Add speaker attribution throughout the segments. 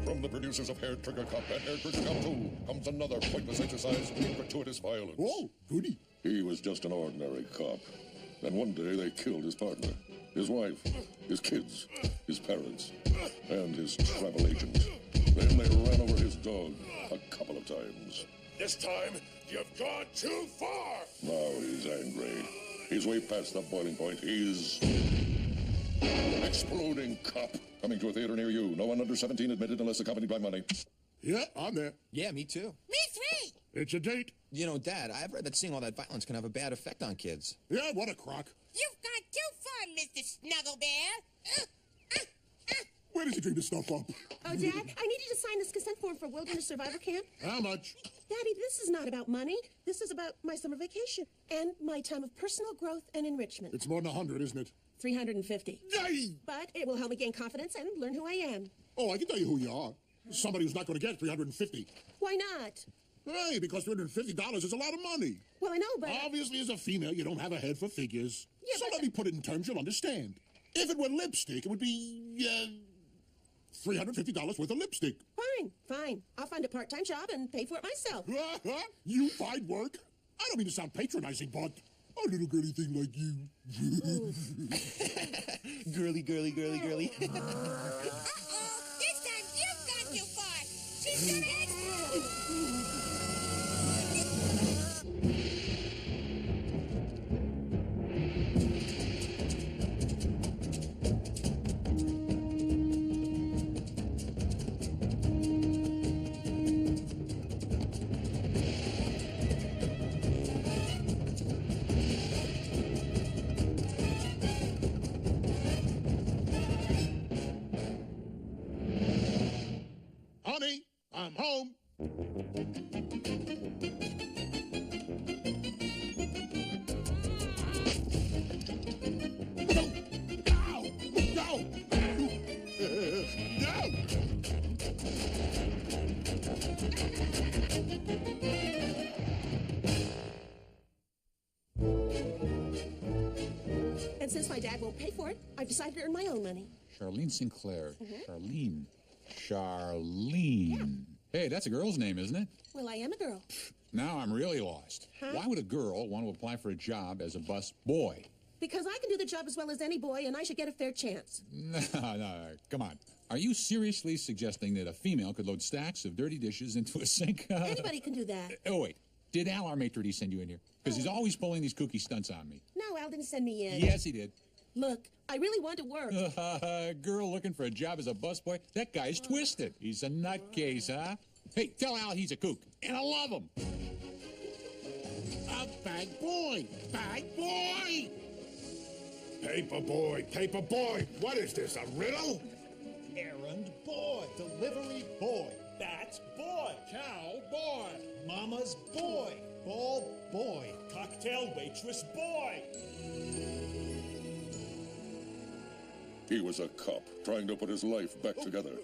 Speaker 1: From the producers of Hair Trigger Cop and Hair Trigger Cop 2 comes another pointless exercise in gratuitous violence.
Speaker 2: Oh, goody.
Speaker 1: He was just an ordinary cop. And one day they killed his partner, his wife, his kids, his parents, and his travel agent. Then they ran over his dog a couple of times.
Speaker 3: This time, you've gone too far!
Speaker 1: Now he's angry. He's way past the boiling point. He's... Exploding Cop. Coming to a theater near you. No one under 17 admitted unless accompanied by money.
Speaker 2: Yeah, I'm there.
Speaker 4: Yeah, me too.
Speaker 5: Me three!
Speaker 2: It's a date.
Speaker 4: You know, Dad, I've read that seeing all that violence can have a bad effect on kids.
Speaker 2: Yeah, what a crock.
Speaker 5: You've gone too far, Mr. Snuggle Bear.
Speaker 2: Where does he dream this stuff up?
Speaker 6: Oh, Dad, I need you to sign this consent form for Wilderness Survivor Camp.
Speaker 2: How much?
Speaker 6: Daddy, this is not about money. This is about my summer vacation and my time of personal growth and enrichment.
Speaker 2: It's more than 100, isn't it?
Speaker 6: 350.
Speaker 2: Yay!
Speaker 6: But it will help me gain confidence and learn who I am.
Speaker 2: Oh, I can tell you who you are. Somebody who's not going to get 350.
Speaker 6: Why not?
Speaker 2: Hey, because $350 is a lot of money.
Speaker 6: Well, I know, but...
Speaker 2: Obviously, as a female, you don't have a head for figures.
Speaker 6: Yeah,
Speaker 2: so let me put it in terms you'll understand. If it were lipstick, it would be, $350 worth of lipstick.
Speaker 6: Fine. I'll find a part-time job and pay for it myself.
Speaker 2: You find work? I don't mean to sound patronizing, but a little girly thing like you.
Speaker 4: Girly, girly, girly, girly.
Speaker 5: Uh-oh! This time you've gone too far! She's gonna explode!
Speaker 2: Honey, I'm home. No! Ow! No! No!
Speaker 6: And since my dad won't pay for it, I've decided to earn my own money.
Speaker 7: Charlene Sinclair. Charlene. Hey, that's a girl's name, isn't it?
Speaker 6: Well, I am a girl.
Speaker 7: Now I'm really lost.
Speaker 6: Huh?
Speaker 7: Why would a girl want to apply for a job as a bus boy?
Speaker 6: Because I can do the job as well as any boy, and I should get a fair chance.
Speaker 7: No, come on. Are you seriously suggesting that a female could load stacks of dirty dishes into a sink?
Speaker 6: Anybody can do that.
Speaker 7: Oh, wait. Did Al, our maitre d', send you in here? Because he's always pulling these kooky stunts on me.
Speaker 6: No, Al didn't send me in.
Speaker 7: Yes, he did.
Speaker 6: Look, I really want to work.
Speaker 7: Girl looking for a job as a busboy? That guy's twisted. He's a nutcase, huh? Hey, tell Al he's a kook, and I love him.
Speaker 2: A bag boy! Bag boy!
Speaker 3: Paper boy, what is this, a riddle?
Speaker 8: Errand boy, delivery boy, that's boy,
Speaker 3: Cow boy,
Speaker 8: mama's boy, ball boy, cocktail waitress boy.
Speaker 1: He was a cop trying to put his life back together.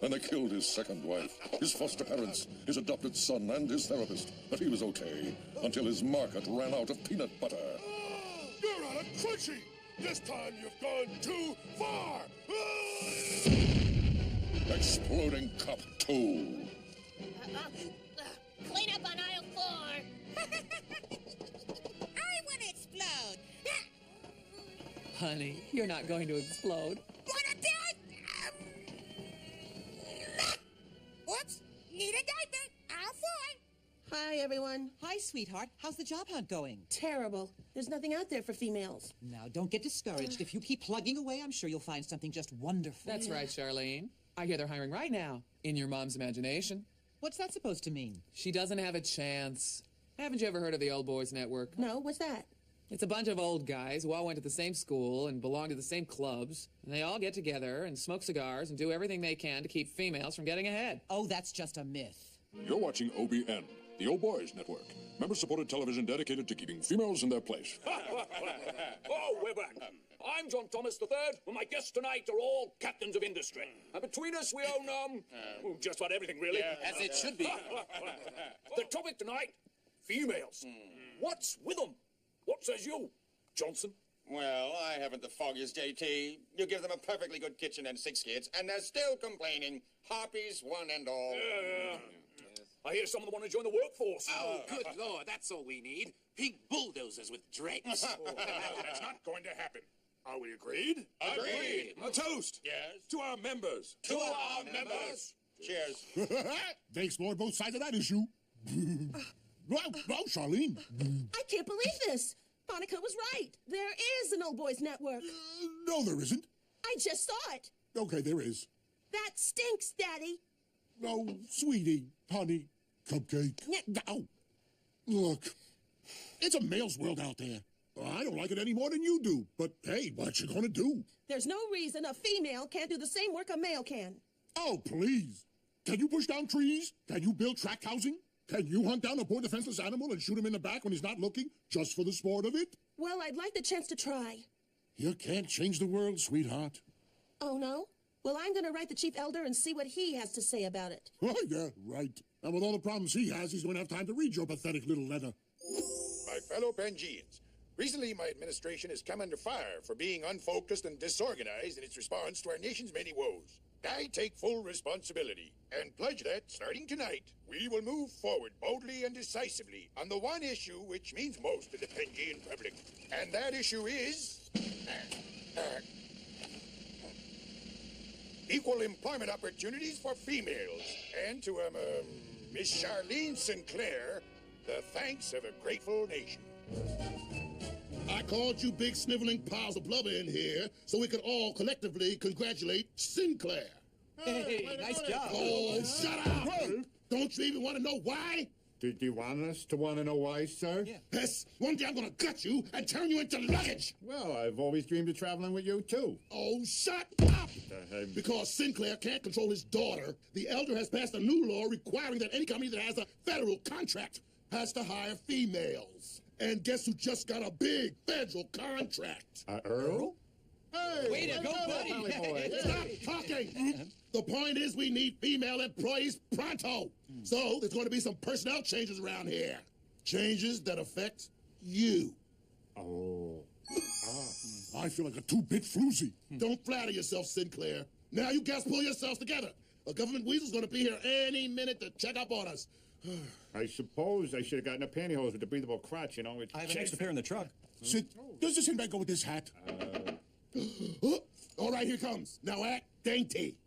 Speaker 1: And they killed his second wife, his foster parents, his adopted son, and his therapist. But he was okay until his market ran out of peanut butter.
Speaker 3: You're out of crunchy! This time you've gone too far!
Speaker 1: Exploding Cop 2.
Speaker 5: Clean up on aisle 4! I want to explode!
Speaker 9: Honey, you're not going to explode.
Speaker 5: Wanna do it? Whoops! Need a diaper! Aisle 4!
Speaker 6: Hi, everyone.
Speaker 9: Hi, sweetheart. How's the job hunt going?
Speaker 6: Terrible. There's nothing out there for females.
Speaker 9: Now, don't get discouraged. If you keep plugging away, I'm sure you'll find something just wonderful.
Speaker 10: That's right, Charlene. I hear they're hiring right now. In your mom's imagination.
Speaker 9: What's that supposed to mean?
Speaker 10: She doesn't have a chance. Haven't you ever heard of the Old Boys Network?
Speaker 6: No, what's that?
Speaker 10: It's a bunch of old guys who all went to the same school and belong to the same clubs. And they all get together and smoke cigars and do everything they can to keep females from getting ahead.
Speaker 9: Oh, that's just a myth.
Speaker 1: You're watching OBN, the Old Boys Network. Member-supported television dedicated to keeping females in their place.
Speaker 11: Oh, we're back. I'm John Thomas III, and my guests tonight are all captains of industry. And between us, we own, just about everything, really.
Speaker 4: As it should be.
Speaker 11: The topic tonight, females. What's with them? What says you, Johnson?
Speaker 12: Well, I haven't the foggiest, JT. You give them a perfectly good kitchen and 6 kids, and they're still complaining. Harpies, one and all.
Speaker 11: Yeah. I hear some of them want to join the workforce.
Speaker 13: Oh, good Lord, that's all we need. Pink bulldozers with dreads.
Speaker 3: That's not going to happen. Are we agreed?
Speaker 12: Agreed.
Speaker 3: A toast.
Speaker 12: Yes.
Speaker 3: To our members.
Speaker 12: To our members. Cheers.
Speaker 2: They explored both sides of that issue. Well, Charlene.
Speaker 6: I can't believe this. Monica was right. There is an old boys network.
Speaker 2: No, there isn't.
Speaker 6: I just saw it.
Speaker 2: Okay, there is.
Speaker 6: That stinks, Daddy.
Speaker 2: Oh, sweetie, honey, cupcake. Oh, look, it's a male's world out there. I don't like it any more than you do, but hey, what you gonna do?
Speaker 6: There's no reason a female can't do the same work a male can.
Speaker 2: Oh, please. Can you push down trees? Can you build tract housing? Can you hunt down a poor defenseless animal and shoot him in the back when he's not looking, just for the sport of it?
Speaker 6: Well, I'd like the chance to try.
Speaker 2: You can't change the world, sweetheart.
Speaker 6: Oh, no? Well, I'm going to write the chief elder and see what he has to say about it.
Speaker 2: Oh, yeah, right. And with all the problems he has, he's going to have time to read your pathetic little letter.
Speaker 3: My fellow Pangeans, recently my administration has come under fire for being unfocused and disorganized in its response to our nation's many woes. I take full responsibility and pledge that, starting tonight, we will move forward boldly and decisively on the one issue which means most to the Pangean public. And that issue is equal employment opportunities for females. And to Miss Charlene Sinclair, the thanks of a grateful nation.
Speaker 2: I called you big sniveling piles of blubber in here so we could all collectively congratulate Sinclair.
Speaker 9: Hey, nice job.
Speaker 2: Oh, shut up! Don't you even want to know why?
Speaker 14: Did you want us to want to know why, sir?
Speaker 9: Yeah.
Speaker 2: Yes, one day I'm going to gut you and turn you into luggage.
Speaker 14: Well, I've always dreamed of traveling with you, too.
Speaker 2: Oh, shut up! Because Sinclair can't control his daughter, the elder has passed a new law requiring that any company that has a federal contract has to hire females. And guess who just got a big federal contract?
Speaker 14: Earl?
Speaker 2: Hey!
Speaker 9: Way to go, buddy!
Speaker 2: Stop talking! The point is we need female employees pronto. So there's going to be some personnel changes around here. Changes that affect you.
Speaker 14: Oh.
Speaker 2: I feel like a 2-bit floozy. Don't flatter yourself, Sinclair. Now you guys pull yourselves together. A government weasel's going to be here any minute to check up on us.
Speaker 14: I suppose I should have gotten a pantyhose with a breathable crotch, you know.
Speaker 9: I have an extra pair in the truck.
Speaker 2: Sid, does this handbag go with this hat? All right, here comes. Now act dainty.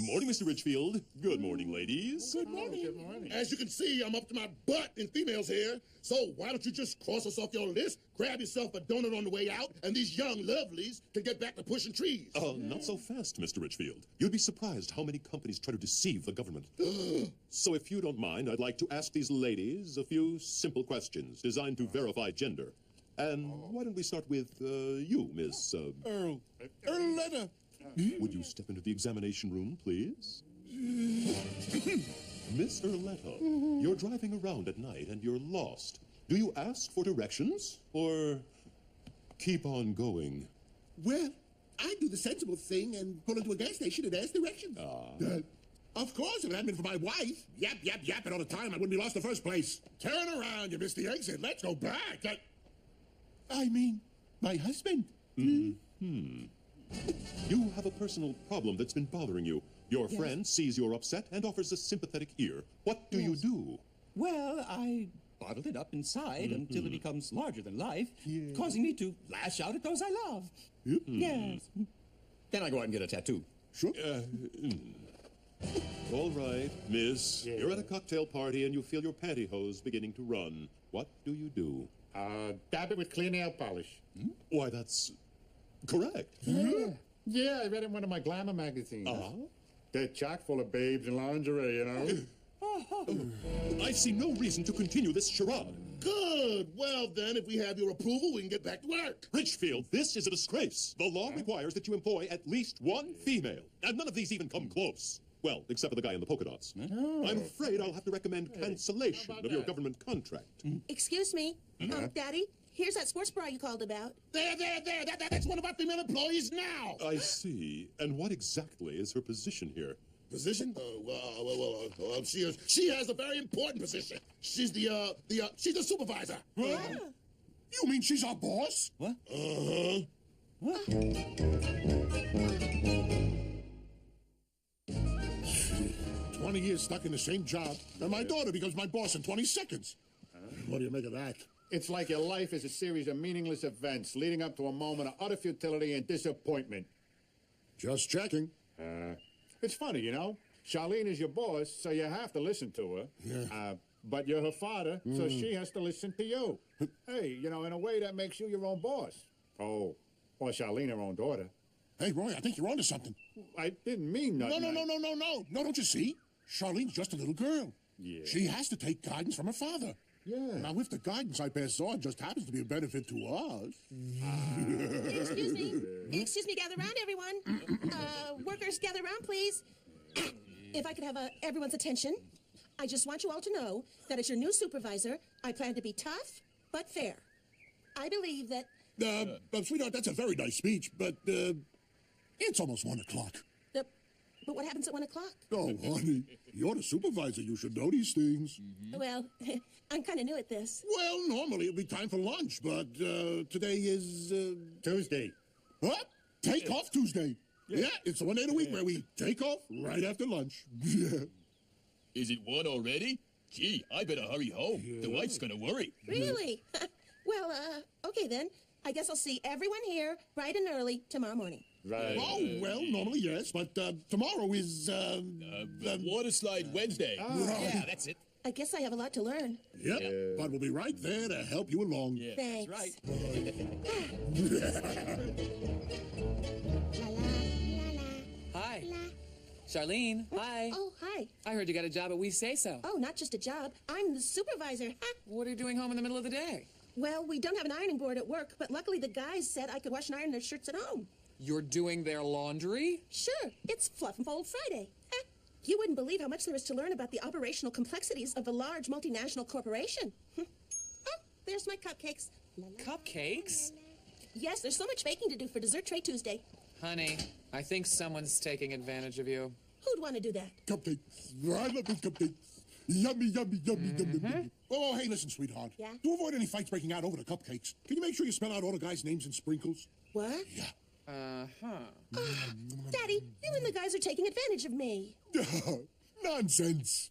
Speaker 1: Morning, Mr. Richfield. Good morning, ladies.
Speaker 2: Good morning. Good morning. As you can see, I'm up to my butt in females here. So why don't you just cross us off your list, grab yourself a donut on the way out, and these young lovelies can get back to pushing trees.
Speaker 1: Not so fast, Mr. Richfield. You'd be surprised how many companies try to deceive the government. So if you don't mind, I'd like to ask these ladies a few simple questions designed to verify gender. And why don't we start with you, Miss...
Speaker 2: Earl Letter.
Speaker 1: Would you step into the examination room, please? Miss Erletta, you're driving around at night and you're lost. Do you ask for directions or keep on going?
Speaker 2: Well, I do the sensible thing and pull into a gas station and ask directions. Of course, if it hadn't been for my wife, yapping all the time, I wouldn't be lost in the first place. Turn around, you missed the exit. Let's go back. I mean, my husband.
Speaker 1: You have a personal problem that's been bothering you. Your friend sees you're upset and offers a sympathetic ear. What do you do?
Speaker 9: Well, I bottled it up inside until it becomes larger than life, causing me to lash out at those I love. Yes. Then I go out and get a tattoo.
Speaker 2: Sure.
Speaker 1: All right, miss. You're at a cocktail party and you feel your pantyhose beginning to run. What do you do?
Speaker 14: Dab it with clear nail polish.
Speaker 1: Why, that's correct.
Speaker 14: Yeah, I read it in one of my glamour magazines. They're chock full of babes and lingerie, you know?
Speaker 1: I see no reason to continue this charade.
Speaker 2: Good. Well, then, if we have your approval, we can get back to work.
Speaker 1: Richfield, this is a disgrace. The law requires that you employ at least one female, and none of these even come close. Well, except for the guy in the polka dots. I'm afraid I'll have to recommend cancellation of your government contract.
Speaker 6: Excuse me, Daddy, here's that sports bra you called about.
Speaker 2: There. That's one of our female employees now.
Speaker 1: I see. And what exactly is her position here?
Speaker 2: Position? She has a very important position. She's the supervisor. You mean she's our boss?
Speaker 9: What?
Speaker 2: Uh-huh.
Speaker 9: What?
Speaker 2: 20 years stuck in the same job, and my daughter becomes my boss in 20 seconds. What do you make of that?
Speaker 14: It's like your life is a series of meaningless events leading up to a moment of utter futility and disappointment.
Speaker 2: Just checking.
Speaker 14: It's funny, you know. Charlene is your boss, so you have to listen to her.
Speaker 2: Yeah.
Speaker 14: But you're her father, so she has to listen to you. Hey, you know, in a way that makes you your own boss. Oh, or Charlene her own daughter.
Speaker 2: Hey, Roy, I think you're onto something.
Speaker 14: I didn't mean nothing.
Speaker 2: No, don't you see? Charlene's just a little girl.
Speaker 14: Yeah.
Speaker 2: She has to take guidance from her father.
Speaker 14: Yeah.
Speaker 2: Now, if the guidance I pass on just happens to be a benefit to us...
Speaker 6: Excuse me, gather round, everyone. Workers, gather round, please. If I could have everyone's attention, I just want you all to know that as your new supervisor, I plan to be tough but fair. I believe that...
Speaker 2: sweetheart, that's a very nice speech, but it's almost 1 o'clock.
Speaker 6: But what happens at 1 o'clock?
Speaker 2: Oh, honey, you're the supervisor. You should know these things.
Speaker 6: Well, I'm kind of new at this.
Speaker 2: Well, normally it'd be time for lunch, but today is...
Speaker 14: Tuesday.
Speaker 2: What? Take off Tuesday. Yeah, it's the one day of the week where we take off right after lunch.
Speaker 15: Is it 1 already? Gee, I better hurry home. The wife's gonna worry.
Speaker 6: Really? Well, okay then. I guess I'll see everyone here bright and early tomorrow morning.
Speaker 14: Right.
Speaker 2: Oh, well, normally yes, but tomorrow is,
Speaker 15: Water Slide Wednesday.
Speaker 10: Yeah, that's it.
Speaker 6: I guess I have a lot to learn.
Speaker 2: Yep, but we'll be right there to help you along.
Speaker 15: Yeah,
Speaker 6: Thanks.
Speaker 15: that's
Speaker 10: Hi. Charlene, hi.
Speaker 6: Oh, hi.
Speaker 10: I heard you got a job at We Say So.
Speaker 6: Oh, not just a job. I'm the supervisor.
Speaker 10: What are you doing home in the middle of the day?
Speaker 6: Well, we don't have an ironing board at work, but luckily the guys said I could wash and iron their shirts at home.
Speaker 10: You're doing their laundry?
Speaker 6: Sure, it's Fluff and Fold Friday. You wouldn't believe how much there is to learn about the operational complexities of a large multinational corporation. Oh, there's my cupcakes.
Speaker 10: Cupcakes?
Speaker 6: Yes, there's so much baking to do for Dessert Tray Tuesday.
Speaker 10: Honey, I think someone's taking advantage of you.
Speaker 6: Who'd want to do that?
Speaker 2: Cupcakes. I love these cupcakes. Yummy, yummy, yummy, yummy. Oh, hey, listen, sweetheart.
Speaker 6: Yeah?
Speaker 2: To avoid any fights breaking out over the cupcakes, can you make sure you spell out all the guys' names in sprinkles?
Speaker 6: What?
Speaker 2: Yeah.
Speaker 6: Daddy, you and the guys are taking advantage of me.
Speaker 2: Nonsense.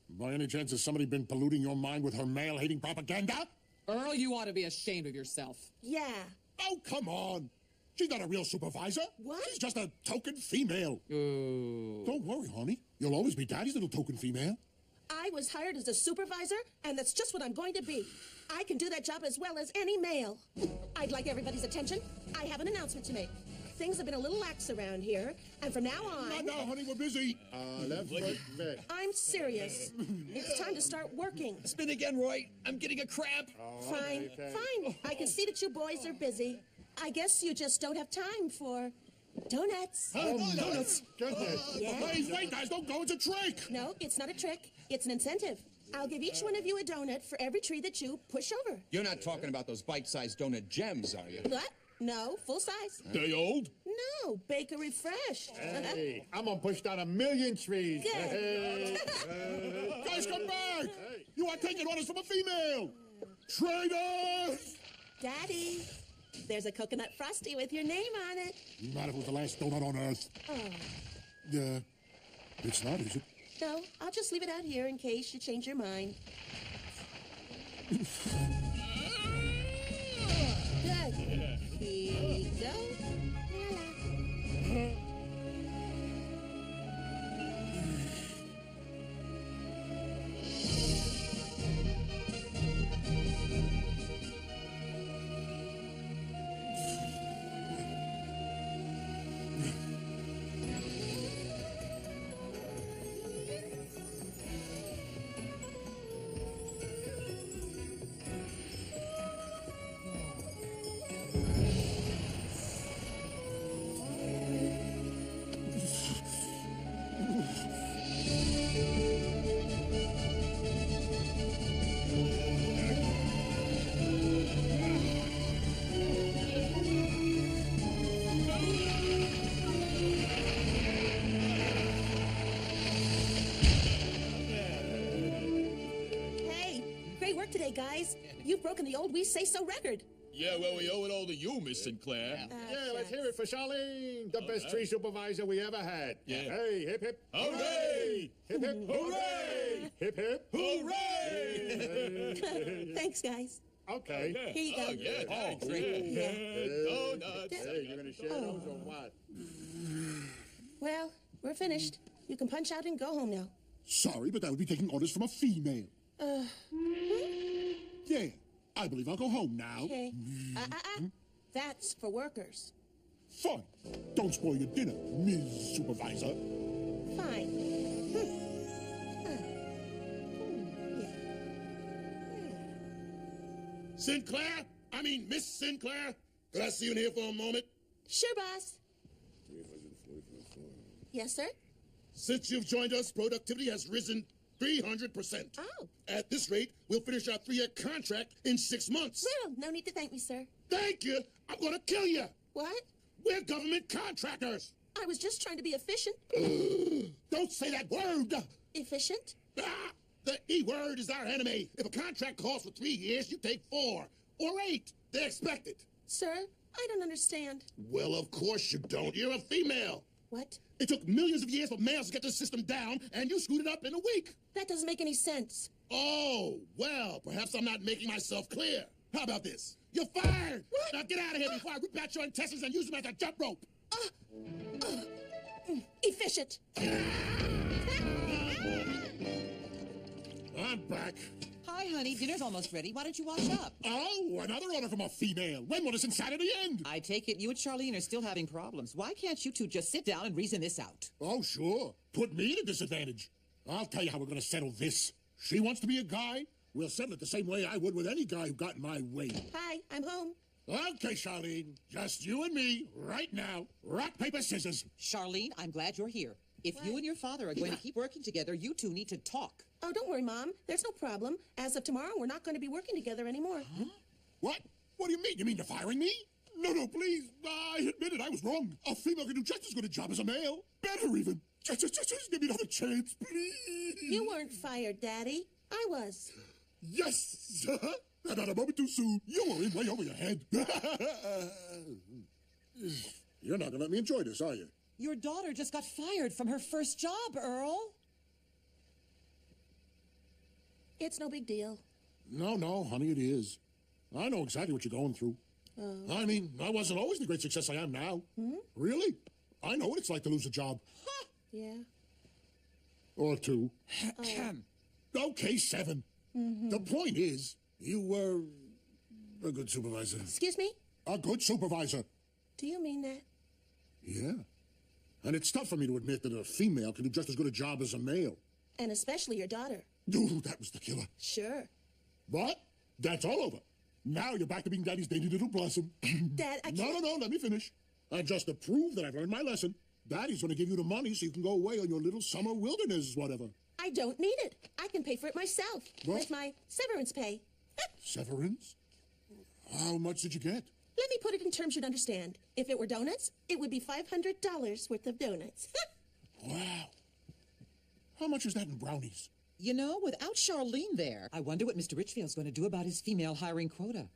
Speaker 2: By any chance has somebody been polluting your mind with her male-hating propaganda?
Speaker 10: Earl, you ought to be ashamed of yourself.
Speaker 6: Yeah.
Speaker 2: Oh, come on. She's not a real supervisor.
Speaker 6: What?
Speaker 2: She's just a token female.
Speaker 10: Ooh.
Speaker 2: Don't worry, honey. You'll always be Daddy's little token female.
Speaker 6: I was hired as a supervisor, and that's just what I'm going to be. I can do that job as well as any male. I'd like everybody's attention. I have an announcement to make. Things have been a little lax around here, and from now on...
Speaker 2: No, honey, we're busy.
Speaker 14: Let's work back.
Speaker 6: I'm serious. It's time to start working.
Speaker 15: Spin again, Roy. I'm getting a cramp.
Speaker 6: Fine, fine. I can see that you boys are busy. I guess you just don't have time for donuts.
Speaker 2: Donuts?
Speaker 14: Goodness.
Speaker 6: Yeah?
Speaker 2: Wait, guys, don't go. It's a trick.
Speaker 6: No, it's not a trick. It's an incentive. I'll give each one of you a donut for every tree that you push over.
Speaker 4: You're not talking about those bite-sized donut gems, are you?
Speaker 6: What? No, full size.
Speaker 15: They old?
Speaker 6: No, bakery fresh.
Speaker 14: Hey, I'm gonna push down 1,000,000 trees.
Speaker 6: Good.
Speaker 14: Hey.
Speaker 2: Guys, come back. You are taking orders from a female. Traitors!
Speaker 6: Daddy, there's a coconut frosty with your name on it.
Speaker 2: Not if it was the last donut on Earth.
Speaker 6: Oh.
Speaker 2: It's not, is it?
Speaker 6: No, I'll just leave it out here in case you change your mind. Good. Here we go. work today, guys. You've broken the old We Say So record.
Speaker 15: Yeah, well, we owe it all to you, Miss Sinclair.
Speaker 14: Yeah, let's hear it for Charlene, the best tree supervisor we ever had.
Speaker 15: Yeah.
Speaker 14: Hey, hip, hip.
Speaker 15: Hooray!
Speaker 14: Hip, hip. Hooray! Hip, hip.
Speaker 15: Hooray!
Speaker 6: Thanks, guys.
Speaker 14: Okay.
Speaker 6: Here you go.
Speaker 15: Oh, yeah, thanks.
Speaker 6: Yeah.
Speaker 15: Donuts.
Speaker 14: Hey, you gonna share those or what?
Speaker 6: Well, we're finished. You can punch out and go home now.
Speaker 2: Sorry, but that would be taking orders from a female. Yeah, I believe I'll go home now.
Speaker 6: Okay. That's for workers.
Speaker 2: Fun. Don't spoil your dinner, Ms. Supervisor.
Speaker 6: Fine.
Speaker 3: Sinclair? I mean, Miss Sinclair? Could I see you in here for a moment?
Speaker 6: Sure, boss. Yes, sir?
Speaker 3: Since you've joined us, productivity has risen 300%.
Speaker 6: Oh.
Speaker 3: At this rate, we'll finish our 3-year contract in 6 months.
Speaker 6: Well, no need to thank me, sir.
Speaker 3: Thank you. I'm going to kill you.
Speaker 6: What?
Speaker 3: We're government contractors.
Speaker 6: I was just trying to be efficient.
Speaker 3: Don't say that word.
Speaker 6: Efficient?
Speaker 3: The E word is our enemy. If a contract calls for 3 years, you take 4 or 8. They expect it.
Speaker 6: Sir, I don't understand.
Speaker 3: Well, of course you don't. You're a female.
Speaker 6: What?
Speaker 3: It took millions of years for males to get this system down, and you screwed it up in a week.
Speaker 6: That doesn't make any sense.
Speaker 3: Oh, well, perhaps I'm not making myself clear. How about this? You're fired.
Speaker 6: What?
Speaker 3: Now get out of here before I rip out your intestines and use them as a jump rope.
Speaker 6: Efficient.
Speaker 2: I'm back.
Speaker 16: Hi, honey. Dinner's almost ready. Why don't you wash up?
Speaker 2: Oh, another order from a female. When will this insanity end?
Speaker 16: I take it you and Charlene are still having problems. Why can't you two just sit down and reason this out?
Speaker 2: Oh, sure. Put me at a disadvantage. I'll tell you how we're going to settle this. She wants to be a guy. We'll settle it the same way I would with any guy who got in my way.
Speaker 6: Hi, I'm home.
Speaker 2: Okay, Charlene. Just you and me, right now. Rock, paper, scissors.
Speaker 16: Charlene, I'm glad you're here. If you and your father are going to keep working together, you two need to talk.
Speaker 6: Oh, don't worry, Mom. There's no problem. As of tomorrow, we're not going to be working together anymore.
Speaker 2: Huh? What? What do you mean? You mean you're firing me? No, please. I admit it. I was wrong. A female can do just as good a job as a male. Better, even. Just give me another chance, please.
Speaker 6: You weren't fired, Daddy. I was.
Speaker 2: Yes! Not a moment too soon. You were in way over your head. You're not going to let me enjoy this, are you?
Speaker 16: Your daughter just got fired from her first job, Earl.
Speaker 6: It's no big deal.
Speaker 2: No, honey, it is. I know exactly what you're going through. I mean, I wasn't always the great success I am now. Really? I know what it's like to lose a job.
Speaker 6: Yeah.
Speaker 2: Or 2. Okay, 7. The point is, you were a good supervisor.
Speaker 6: Excuse me?
Speaker 2: A good supervisor.
Speaker 6: Do you mean that?
Speaker 2: Yeah. And it's tough for me to admit that a female can do just as good a job as a male.
Speaker 6: And especially your daughter.
Speaker 2: Ooh, that was the killer.
Speaker 6: Sure.
Speaker 2: But that's all over. Now you're back to being Daddy's dainty little blossom.
Speaker 6: Dad, I can't...
Speaker 2: No, let me finish. And just to prove that I've learned my lesson, Daddy's going to give you the money so you can go away on your little summer wilderness, whatever.
Speaker 6: I don't need it. I can pay for it myself.
Speaker 2: What?
Speaker 6: With my severance pay.
Speaker 2: Severance? How much did you get?
Speaker 6: Let me put it in terms you'd understand. If it were donuts, it would be $500 worth of donuts.
Speaker 2: Wow. How much is that in brownies?
Speaker 16: You know, without Charlene there, I wonder what Mr. Richfield's going to do about his female hiring quota.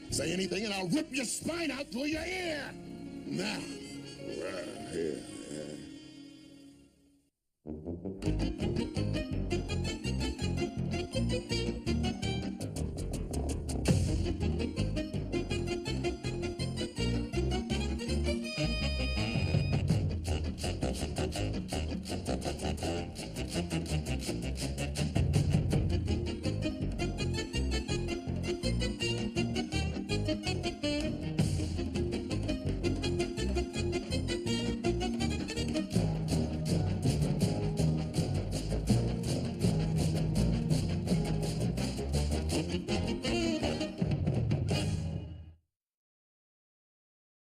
Speaker 3: Say anything and I'll rip your spine out through your ear. Now. Here.